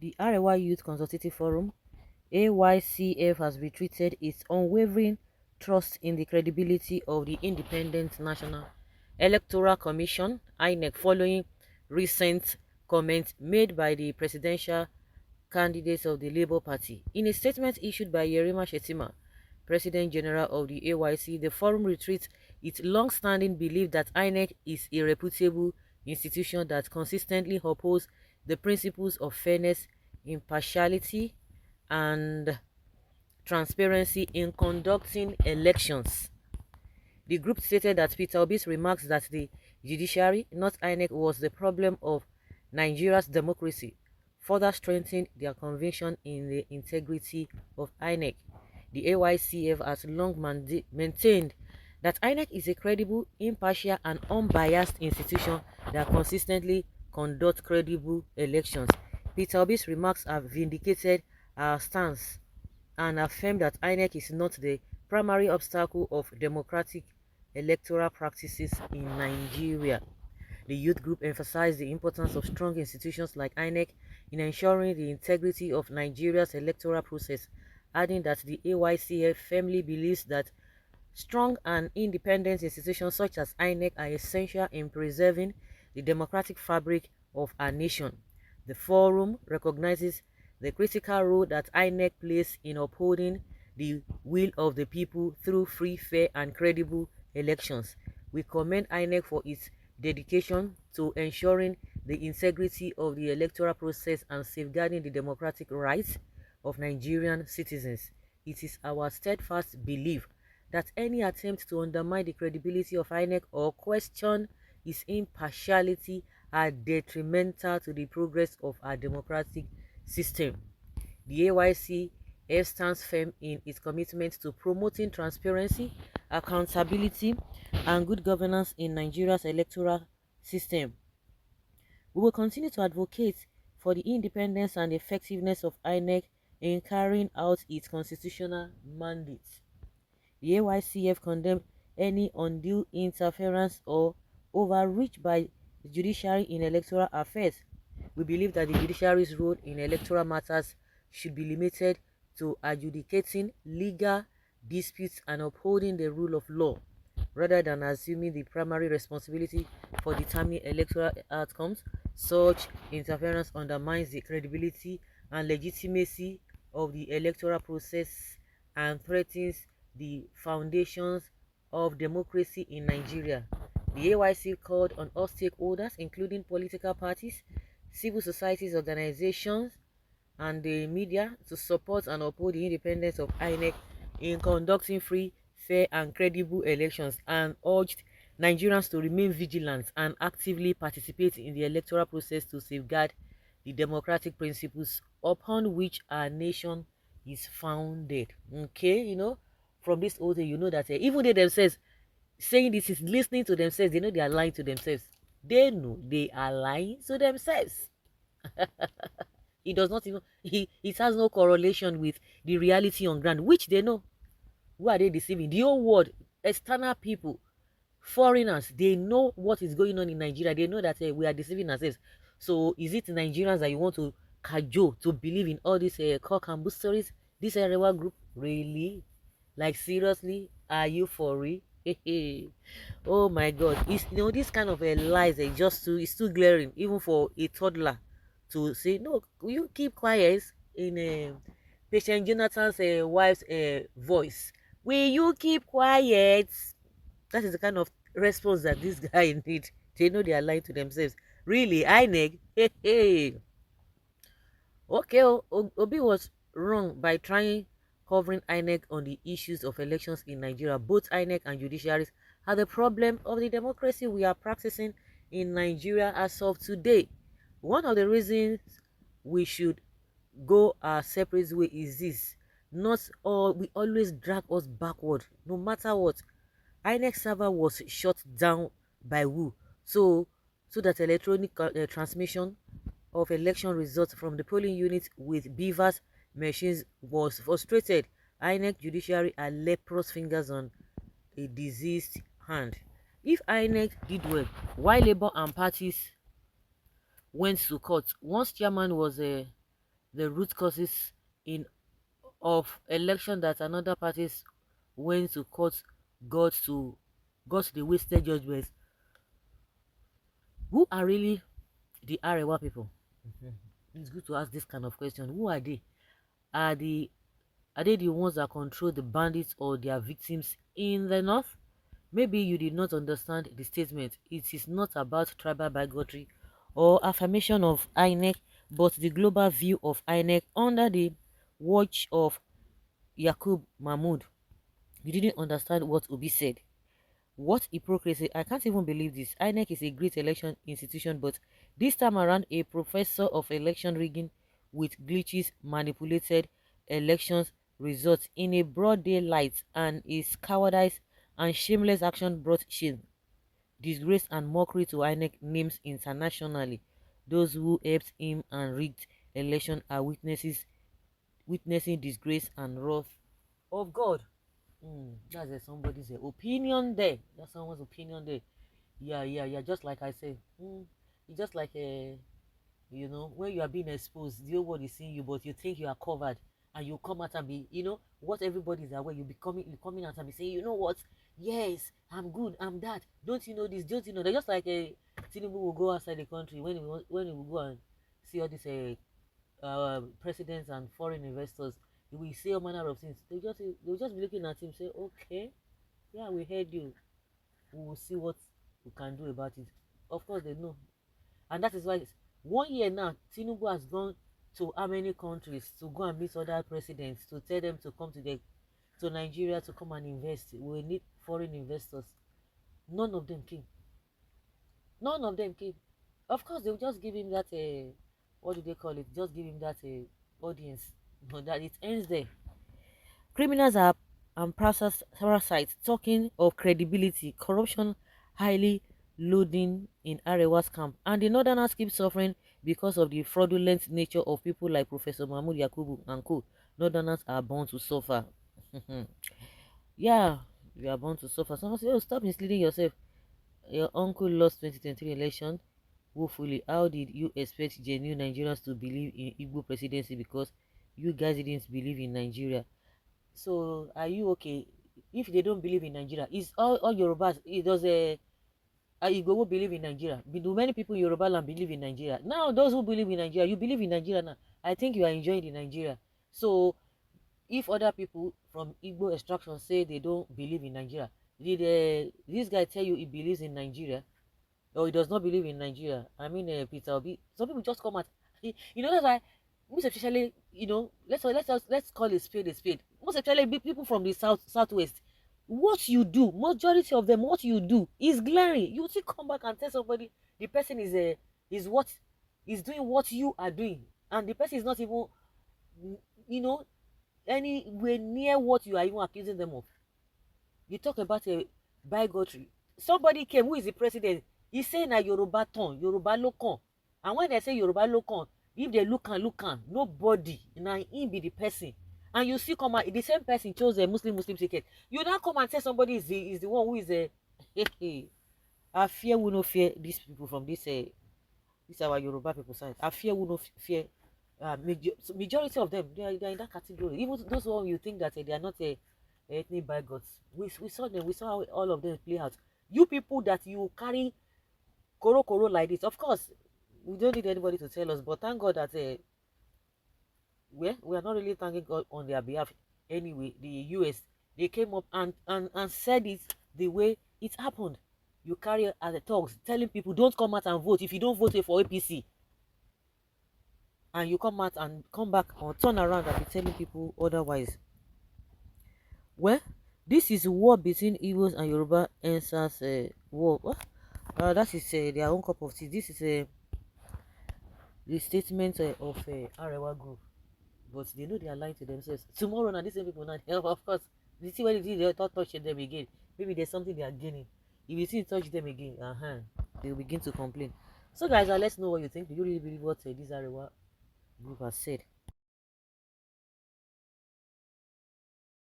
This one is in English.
The Arewa Youth Consultative Forum, AYCF, has retreated its unwavering trust in the credibility of the Independent National Electoral Commission, Inec, following recent comments made by the presidential candidates of the Labour Party. In a statement issued by Yerima Shetima, President General of the AYC, the forum reiterates its long-standing belief that INEC is a reputable institution that consistently upholds the principles of fairness, impartiality, and transparency in conducting elections. The group stated that Peter Obi's remarks that the judiciary, not INEC, was the problem of Nigeria's democracy further strengthened their conviction in the integrity of INEC. The AYCF has long maintained that INEC is a credible, impartial, and unbiased institution that consistently conducts credible elections. Peter Obi's remarks have vindicated our stance and affirmed that INEC is not the primary obstacle of democratic electoral practices in Nigeria. The youth group emphasized the importance of strong institutions like INEC in ensuring the integrity of Nigeria's electoral process, adding that the AYCF firmly believes that strong and independent institutions such as INEC are essential in preserving the democratic fabric of our nation. The forum recognizes the critical role that INEC plays in upholding the will of the people through free, fair, and credible elections. We commend INEC for its dedication to ensuring the integrity of the electoral process and safeguarding the democratic rights of Nigerian citizens. It is our steadfast belief that any attempt to undermine the credibility of INEC or question its impartiality are detrimental to the progress of our democratic system. The AYCF stands firm in its commitment to promoting transparency, accountability, and good governance in Nigeria's electoral system. We will continue to advocate for the independence and effectiveness of INEC in carrying out its constitutional mandate. The AYCF condemned any undue interference or overreach by the judiciary in electoral affairs. We believe that the judiciary's role in electoral matters should be limited to adjudicating legal disputes and upholding the rule of law, rather than assuming the primary responsibility for determining electoral outcomes. Such interference undermines the credibility and legitimacy of the electoral process and threatens the foundations of democracy in Nigeria. The AYC called on all stakeholders, including political parties, civil societies organizations, and the media, to support and uphold the independence of INEC in conducting free, fair, and credible elections, and urged Nigerians to remain vigilant and actively participate in the electoral process to safeguard the democratic principles upon which our nation is founded. Okay, from this whole thing, that even they themselves saying this is listening to themselves, they know they are lying to themselves. They know they are lying to themselves. It does not even, it has no correlation with the reality on ground, which they know. Who are they deceiving? The whole world, external people, foreigners, they know what is going on in Nigeria. They know that we are deceiving ourselves. So is it Nigerians that you want to cajole to believe in all these cock and bull stories? This Arewa group, really? Like, seriously? Are you for real? Oh my God! It's, this kind of lies are just too, it's too glaring, even for a toddler to say. No, will you keep quiet? In Patient Jonathan's wife's voice, will you keep quiet? That is the kind of response that this guy need. They know they are lying to themselves. Really, INEC? Hey. Okay, Obi was wrong by trying covering INEC on the issues of elections in Nigeria. Both INEC and judiciaries are the problem of the democracy we are practicing in Nigeria as of today. One of the reasons we should go our separate way is this. Not all, we always drag us backward, no matter what. INEC server was shut down by who? So that electronic transmission of election results from the polling units with beavers machines was frustrated. INEC judiciary are leprous fingers on a diseased hand. If INEC did well, why Labour and parties went to court? Once chairman was the root causes in of election that another parties went to court got to got the wasted judgments. Who are really the Arewa people? Mhm. It's good to ask this kind of question. Who are they? Are the are they the ones that control the bandits or their victims in the north? Maybe you did not understand the statement. It is not about tribal bigotry or affirmation of Inec, but the global view of Inec under the watch of Yakub Mahmoud. You didn't understand what Obi said. What hypocrisy! I can't even believe this. INEC is a great election institution, but this time around, a professor of election rigging with glitches manipulated elections results in a broad daylight, and his cowardice and shameless action brought shame, disgrace, and mockery to INEC names internationally. Those who helped him and rigged election are witnessing disgrace and wrath of God. That's somebody's opinion there. That's someone's opinion there. Yeah. Just like I said, it's just like when you are being exposed, the whole world is seeing you, but you think you are covered, and you come out and be, what everybody is aware. You coming out and be saying, you know what? Yes, I'm good. I'm that. Don't you know this? Don't you know? They're just like a Tinubu will go outside the country when he will go and see all these presidents and foreign investors. He will say all manner of things. They'll just be looking at him, say, okay, yeah, we heard you. We will see what we can do about it. Of course, they know, and that is why it's 1 year now. Tinubu has gone to how many countries to go and meet other presidents to tell them to come to Nigeria to come and invest. We need foreign investors. None of them came. None of them came. Of course, they will just give him that. What do they call it? Just give him that audience. That it ends there. Criminals are and parasites talking of credibility, corruption highly loading in Arewa's camp, and the Northerners keep suffering because of the fraudulent nature of people like Professor Mahmoud Yakubu and co. Northerners are born to suffer. Yeah, you are born to suffer. Someone say, oh, stop misleading yourself. Your uncle lost 2023 election. Woefully, how did you expect genuine Nigerians to believe in Igbo presidency because you guys didn't believe in Nigeria? So are you okay if they don't believe in Nigeria? Is all Yorubas? It does a Igbo who believe in Nigeria? Do many people in Yoruba land believe in Nigeria? Now those who believe in Nigeria, you believe in Nigeria now. I think you are enjoying the Nigeria. So if other people from Igbo extraction say they don't believe in Nigeria, did this guy tell you he believes in Nigeria? Or he does not believe in Nigeria? I mean, Peter Obi. Some people just come out. That's why most especially, let's call a spade a spade. Most especially people from the southwest. What you do, majority of them, what you do is glaring. You still come back and tell somebody the person is what is doing what you are doing, and the person is not even, you know, anywhere near what you are even accusing them of. You talk about a bigotry. Somebody came who is the president. He say na Yoruba turn, Yoruba lokan. And when they say Yoruba lokan, if they look am, nobody na him be the person. And you see come out, the same person chose a Muslim ticket. You now come and say somebody is the one who is a I fear we no fear these people from this our Yoruba people side. I fear we no fear majority of them they are in that category. Even those one you think that they are not ethnic bigots. We saw them. We saw how all of them play out. You people that you carry koro like this. Of course, we don't need anybody to tell us. But thank God that we are not really thanking God on their behalf. Anyway, the US they came up and said it the way it happened. You carry as a talks telling people don't come out and vote if you don't vote for APC, and you come out and come back or turn around and be telling people otherwise. Well, this is war between Igbos and Yoruba answers war. What? That is their own cup of tea. This is the statement of Arewa group, but they know they are lying to themselves. Tomorrow, now these same people now, of course, you see when they start touching them again, maybe there's something they are gaining. If you see touch them again, they will begin to complain. So, guys, let's know what you think. Do you really believe what this Arewa group has said?